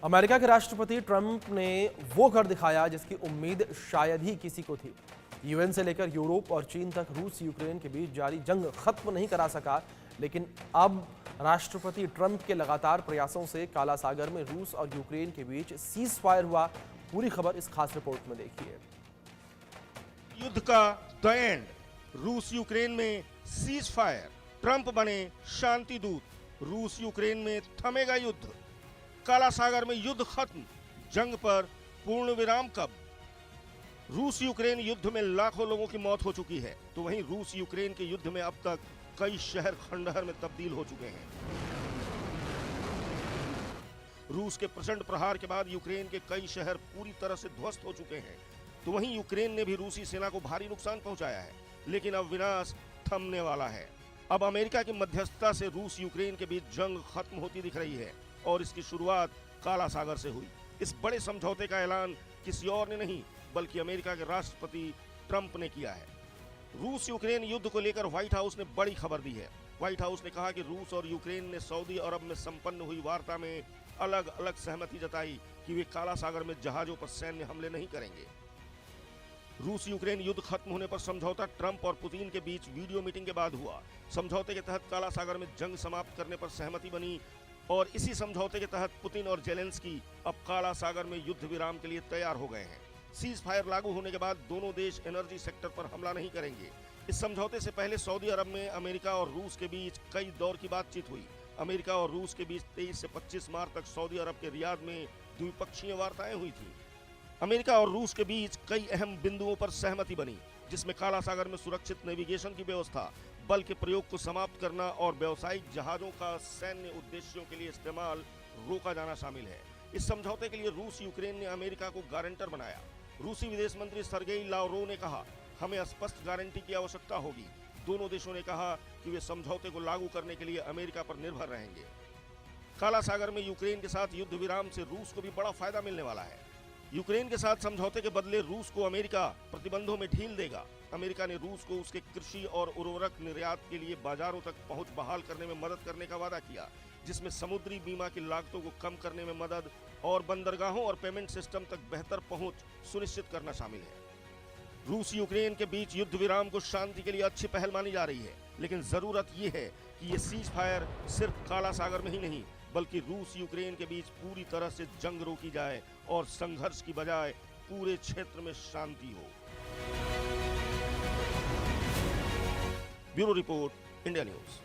America के राष्ट्रपति Trump ने वो कर दिखाया जिसकी उम्मीद शायद ही किसी को थी। यूएन से लेकर यूरोप और चीन तक रूस यूक्रेन के बीच जारी जंग खत्म नहीं करा सका, लेकिन अब राष्ट्रपति ट्रंप के लगातार प्रयासों से काला सागर में रूस और यूक्रेन के बीच सीज फायर हुआ। पूरी खबर इस खास रिपोर्ट में देखिए। युद्ध का द एंड, रूस यूक्रेन में सीज फायर, ट्रंप बने शांति दूत, रूस यूक्रेन में थमेगा युद्ध, काला सागर में युद्ध खत्म, जंग पर पूर्ण विराम कब? रूस यूक्रेन युद्ध में लाखों लोगों की मौत हो चुकी है, तो वहीं रूस यूक्रेन के युद्ध में अब तक कई शहर खंडहर में तब्दील हो चुके हैं। रूस के प्रचंड प्रहार के बाद यूक्रेन के कई शहर पूरी तरह से ध्वस्त हो चुके हैं, तो वहीं यूक्रेन ने भी रूसी सेना को भारी नुकसान पहुंचाया है। लेकिन अब विनाश थमने वाला है। अब अमेरिका की मध्यस्थता से रूस यूक्रेन के बीच जंग खत्म होती दिख रही है और इसकी शुरुआत काला सागर से हुई। इस बड़े समझौते का ऐलान किसी और ने नहीं बल्कि अमेरिका के राष्ट्रपति ट्रंप ने किया है। रूस यूक्रेन युद्ध को लेकर व्हाइट हाउस ने बड़ी खबर दी है। व्हाइट हाउस ने कहा कि रूस और यूक्रेन ने सऊदी अरब में संपन्न हुई वार्ता में अलग अलग सहमति जताई कि वे काला सागर में जहाजों पर सैन्य हमले नहीं करेंगे। रूस यूक्रेन युद्ध खत्म होने पर समझौता ट्रंप और पुतिन के बीच वीडियो मीटिंग के बाद हुआ। समझौते के तहत काला सागर में जंग समाप्त करने पर सहमति बनी और इसी समझौते के तहत पुतिन और जेलेंस्की अब काला सागर में युद्ध विराम के लिए तैयार हो गए हैं। सीज फायर लागू होने के बाद दोनों देश एनर्जी सेक्टर पर हमला नहीं करेंगे। इस समझौते से पहले सऊदी अरब में अमेरिका और रूस के बीच कई दौर की बातचीत हुई। अमेरिका और रूस के बीच 23 से 25 मार्च तक सऊदी अरब के रियाद में द्विपक्षीय वार्ताएं हुई थी। अमेरिका और रूस के बीच कई अहम बिंदुओं पर सहमति बनी, जिसमें काला सागर में सुरक्षित नेविगेशन की व्यवस्था, बल के प्रयोग को समाप्त करना और व्यावसायिक जहाजों का सैन्य उद्देश्यों के लिए इस्तेमाल रोका जाना शामिल है। इस समझौते के लिए रूस यूक्रेन ने अमेरिका को गारंटर बनाया। रूसी विदेश मंत्री सर्गेई लावरोव ने कहा, हमें स्पष्ट गारंटी की आवश्यकता होगी। दोनों देशों ने कहा कि वे समझौते को लागू करने के लिए अमेरिका पर निर्भर रहेंगे। काला सागर में यूक्रेन के साथ युद्ध विराम से रूस को भी बड़ा फायदा मिलने वाला है। यूक्रेन के साथ समझौते के बदले रूस को अमेरिका प्रतिबंधों में ढील देगा। अमेरिका ने रूस को उसके कृषि और उर्वरक निर्यात के लिए बाजारों तक पहुंच बहाल करने में मदद करने का वादा किया, जिसमें समुद्री बीमा की लागतों को कम करने में मदद और बंदरगाहों और पेमेंट सिस्टम तक बेहतर पहुंच सुनिश्चित करना शामिल है। रूस यूक्रेन के बीच युद्ध विराम को शांति के लिए अच्छी पहल मानी जा रही है, लेकिन जरूरत यह है कि ये सीज फायर सिर्फ काला सागर में ही नहीं बल्कि रूस यूक्रेन के बीच पूरी तरह से जंग रोकी जाए और संघर्ष की बजाय पूरे क्षेत्र में शांति हो। Bureau report, India news.